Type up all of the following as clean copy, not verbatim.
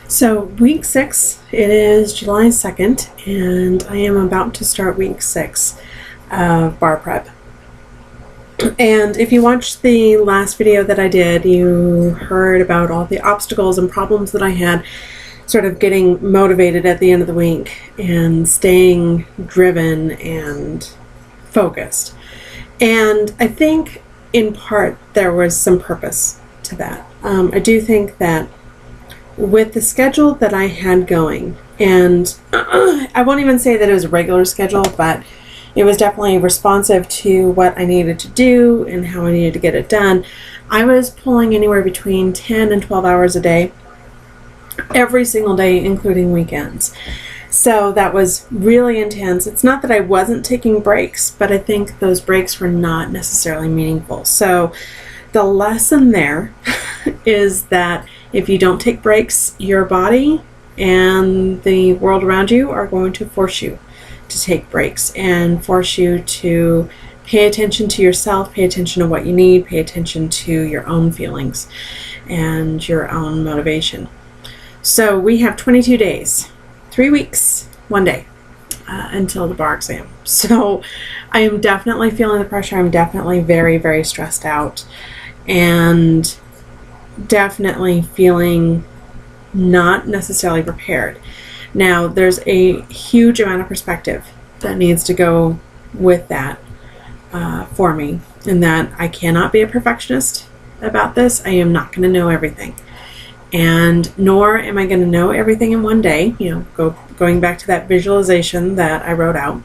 So week 6, it is July 2nd, and I am about to start week 6 of bar prep. And if you watched the last video that I did, you heard about all the obstacles and problems that I had sort of getting motivated at the end of the week and staying driven and focused. And I think in part there was some purpose to that. I do think that with the schedule that I had going, and I won't even say that it was a regular schedule, but it was definitely responsive to what I needed to do and how I needed to get it done. I was pulling anywhere between 10 and 12 hours a day, every single day, including weekends. So that was really intense. It's not that I wasn't taking breaks, but I think those breaks were not necessarily meaningful. So the lesson there is that if you don't take breaks, your body and the world around you are going to force you to take breaks and force you to pay attention to yourself, pay attention to what you need, pay attention to your own feelings and your own motivation. So we have 22 days, 3 weeks, 1 day until the bar exam. So I am definitely feeling the pressure. I'm definitely very, very stressed out and definitely feeling not necessarily prepared. Now, there's a huge amount of perspective that needs to go with that for me, in that I cannot be a perfectionist about this. I am not going to know everything, and nor am I going to know everything in 1 day. Going back to that visualization that I wrote out.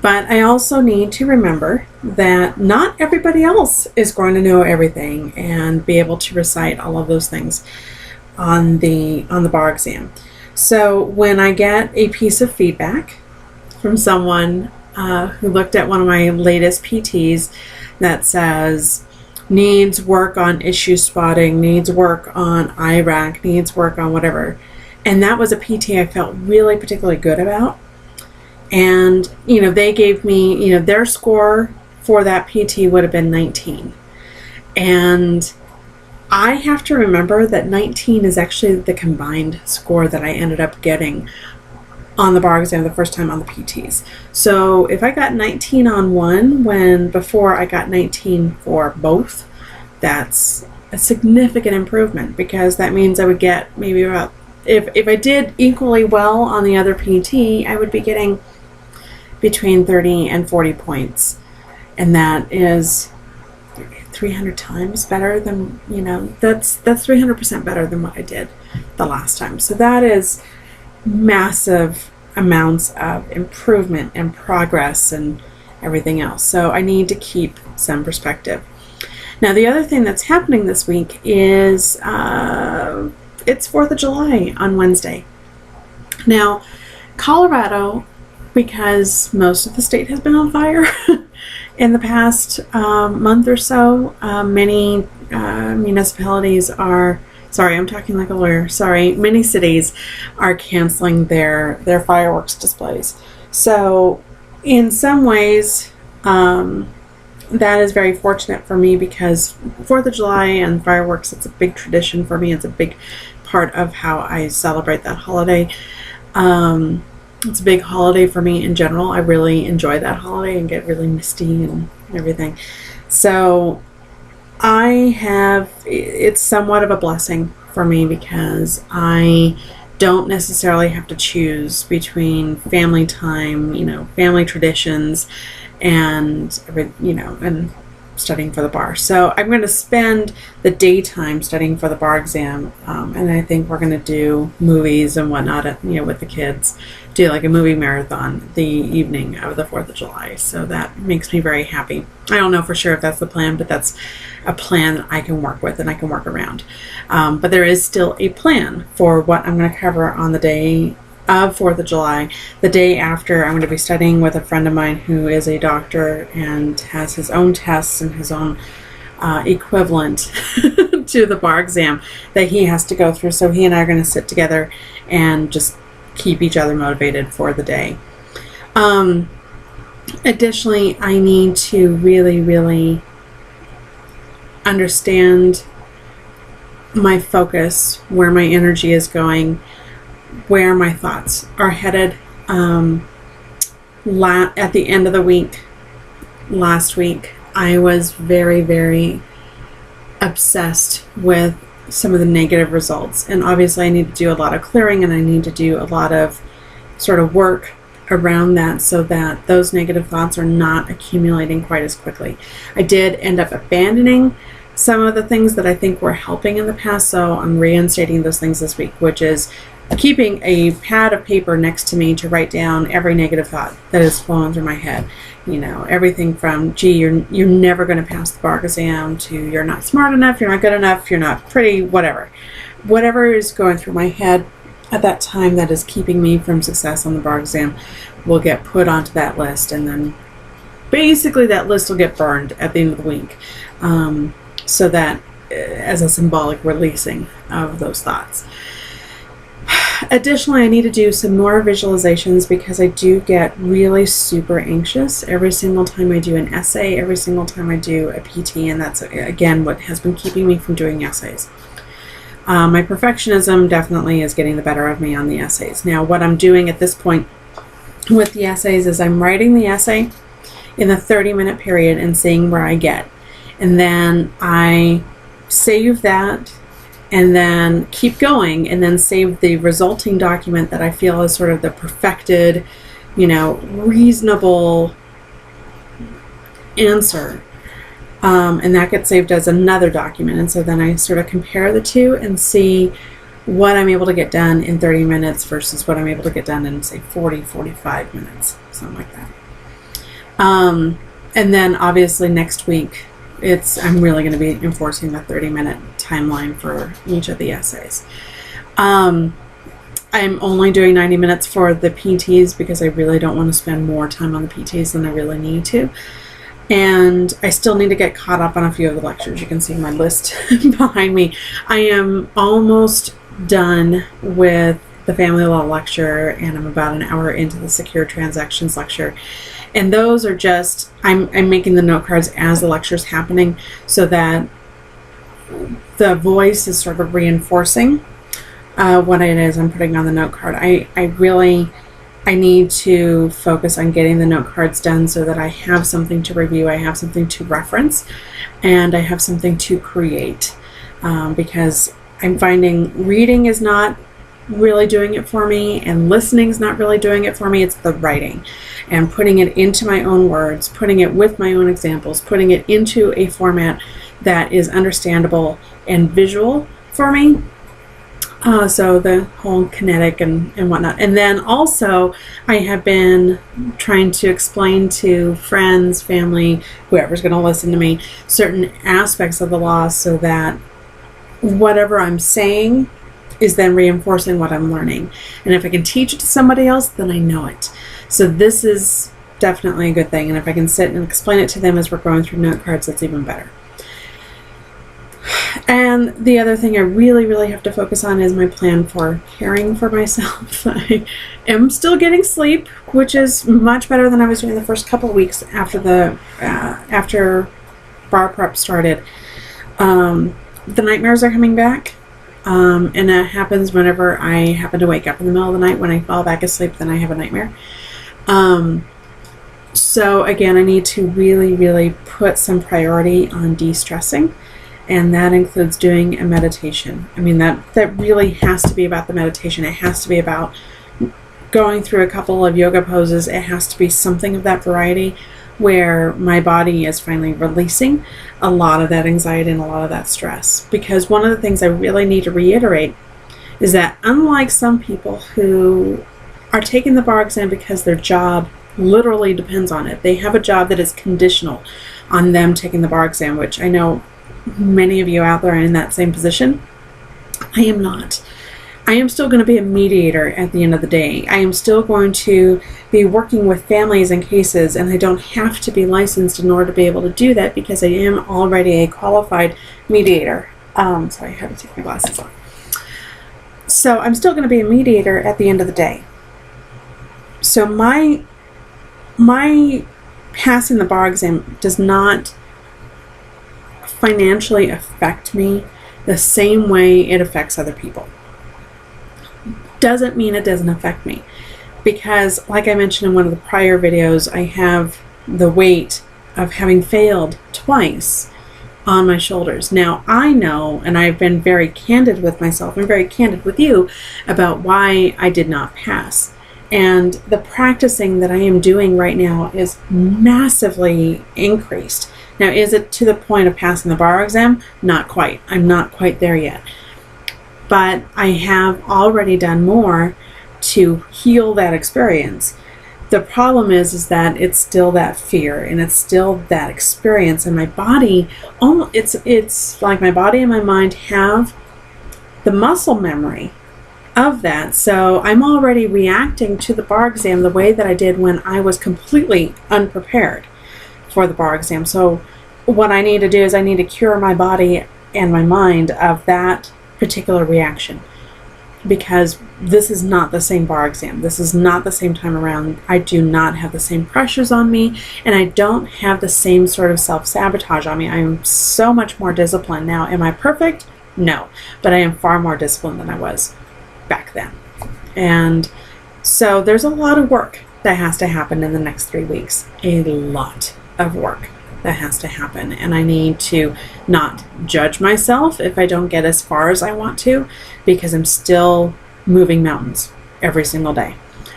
But I also need to remember that not everybody else is going to know everything and be able to recite all of those things on the bar exam. So when I get a piece of feedback from someone who looked at one of my latest PTs that says needs work on issue spotting, needs work on IRAC, needs work on whatever, and that was a PT I felt really particularly good about. And, they gave me, their score for that PT would have been 19. And I have to remember that 19 is actually the combined score that I ended up getting on the bar exam the first time on the PTs. So if I got 19 on one when before I got 19 for both, that's a significant improvement, because that means I would get maybe about, if I did equally well on the other PT, I would be getting between 30 and 40 points, and that is 300 times better than, that's 300% better than what I did the last time. So that is massive amounts of improvement and progress and everything else. So I need to keep some perspective. Now, the other thing that's happening this week is it's 4th of July on Wednesday. Now, Colorado, because most of the state has been on fire in the past month or so, many municipalities are, sorry, I'm talking like a lawyer, sorry, many cities are canceling their fireworks displays. So in some ways, that is very fortunate for me, because 4th of July and fireworks, it's a big tradition for me. It's a big part of how I celebrate that holiday. It's a big holiday for me in general. I really enjoy that holiday and get really misty and everything. So it's somewhat of a blessing for me, because I don't necessarily have to choose between family time, family traditions, and and studying for the bar. So I'm going to spend the daytime studying for the bar exam, and I think we're going to do movies and whatnot, with the kids, do like a movie marathon the evening of the 4th of July. So that makes me very happy. I don't know for sure if that's the plan, but that's a plan that I can work with and I can work around. But there is still a plan for what I'm going to cover on the day of 4th of July. The day after, I'm going to be studying with a friend of mine who is a doctor and has his own tests and his own equivalent to the bar exam that he has to go through. So he and I are going to sit together and just keep each other motivated for the day. Additionally, I need to really, really understand my focus, where my energy is going, where my thoughts are headed. At the end of the week, last week, I was very, very obsessed with some of the negative results. And obviously I need to do a lot of clearing, and I need to do a lot of sort of work around that so that those negative thoughts are not accumulating quite as quickly. I did end up abandoning some of the things that I think were helping in the past, so I'm reinstating those things this week, which is keeping a pad of paper next to me to write down every negative thought that is flowing through my head. You know, everything from, gee, you're never going to pass the bar exam, to you're not smart enough, you're not good enough, you're not pretty, whatever is going through my head at that time that is keeping me from success on the bar exam will get put onto that list, and then basically that list will get burned at the end of the week, so that as a symbolic releasing of those thoughts. Additionally, I need to do some more visualizations, because I do get really super anxious every single time I do an essay, every single time I do a PT, and that's, again, what has been keeping me from doing essays. My perfectionism definitely is getting the better of me on the essays. Now, what I'm doing at this point with the essays is I'm writing the essay in the 30-minute period and seeing where I get. And then I save that, and then keep going, and then save the resulting document that I feel is sort of the perfected, reasonable answer. And that gets saved as another document. And so then I sort of compare the two and see what I'm able to get done in 30 minutes versus what I'm able to get done in, say, 40, 45 minutes, something like that. And then obviously next week, I'm really going to be enforcing the 30-minute timeline for each of the essays. I'm only doing 90 minutes for the PTs, because I really don't want to spend more time on the PTs than I really need to. And I still need to get caught up on a few of the lectures. You can see my list behind me. I am almost done with the family law lecture, and I'm about an hour into the secure transactions lecture. And those are just, I'm making the note cards as the lecture's happening, so that the voice is sort of reinforcing what it is I'm putting on the note card. I need to focus on getting the note cards done so that I have something to review, I have something to reference, and I have something to create. Because I'm finding reading is not really doing it for me, and listening is not really doing it for me. It's the writing and putting it into my own words, putting it with my own examples, putting it into a format that is understandable and visual for me. So the whole kinetic and whatnot. And then also I have been trying to explain to friends, family, whoever's going to listen to me, certain aspects of the law, so that whatever I'm saying is then reinforcing what I'm learning. And if I can teach it to somebody else, then I know it. So this is definitely a good thing. And if I can sit and explain it to them as we're going through note cards, that's even better. And the other thing I really, really have to focus on is my plan for caring for myself. I am still getting sleep, which is much better than I was doing the first couple of weeks after after bar prep started. The nightmares are coming back. And that happens whenever I happen to wake up in the middle of the night. When I fall back asleep, then I have a nightmare. So again, I need to really, really put some priority on de-stressing, and that includes doing a meditation. I mean, that really has to be about the meditation. It has to be about going through a couple of yoga poses. It has to be something of that variety, where my body is finally releasing a lot of that anxiety and a lot of that stress. Because one of the things I really need to reiterate is that, unlike some people who are taking the bar exam because their job literally depends on it, they have a job that is conditional on them taking the bar exam, which I know many of you out there are in that same position. I am not. I am still going to be a mediator at the end of the day. I am still going to be working with families and cases, and I don't have to be licensed in order to be able to do that, because I am already a qualified mediator. Sorry, I had to take my glasses off. So I'm still going to be a mediator at the end of the day. So my passing the bar exam does not financially affect me the same way it affects other people. Doesn't mean it doesn't affect me, because like I mentioned in one of the prior videos, I have the weight of having failed twice on my shoulders. Now I know, and I've been very candid with myself and very candid with you about why I did not pass. And the practicing that I am doing right now is massively increased. Now, is it to the point of passing the bar exam? Not quite. I'm not quite there yet. But I have already done more to heal that experience. The problem is that it's still that fear, and it's still that experience, and my body, it's like my body and my mind have the muscle memory of that. So I'm already reacting to the bar exam the way that I did when I was completely unprepared for the bar exam. So what I need to do is I need to cure my body and my mind of that particular reaction, because this is not the same bar exam. This is not the same time around. I do not have the same pressures on me, and I don't have the same sort of self-sabotage on me. I am so much more disciplined now. Am I perfect? No, but I am far more disciplined than I was back then. And so there's a lot of work that has to happen in the next 3 weeks. A lot of work that has to happen, and I need to not judge myself if I don't get as far as I want to, because I'm still moving mountains every single day.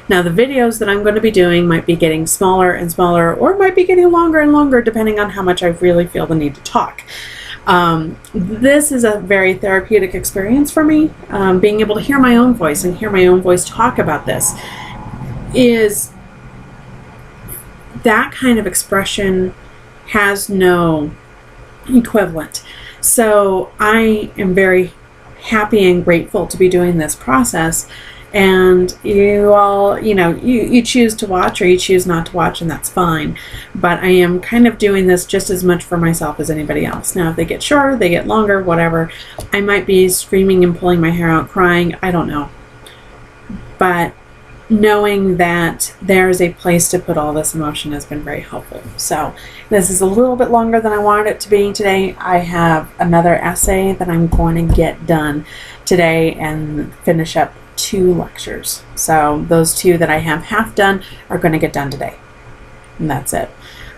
Now, the videos that I'm going to be doing might be getting smaller and smaller, or might be getting longer and longer, depending on how much I really feel the need to talk. This is a very therapeutic experience for me. Being able to hear my own voice and hear my own voice talk about this is that kind of expression has no equivalent. So I am very happy and grateful to be doing this process. And you all, you choose to watch or you choose not to watch, and that's fine. But I am kind of doing this just as much for myself as anybody else. Now, if they get shorter, they get longer, whatever. I might be screaming and pulling my hair out, crying. I don't know. But knowing that there's a place to put all this emotion has been very helpful. So this is a little bit longer than I wanted it to be today. I have another essay that I'm going to get done today and finish up 2 lectures. So those 2 that I have half done are going to get done today. And that's it.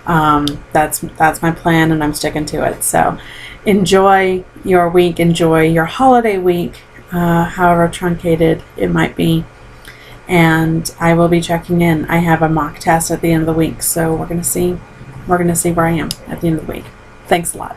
That's my plan, and I'm sticking to it. So enjoy your week. Enjoy your holiday week, however truncated it might be. And I will be checking in. I have a mock test at the end of the week, so we're going to see where I am at the end of the week. Thanks a lot.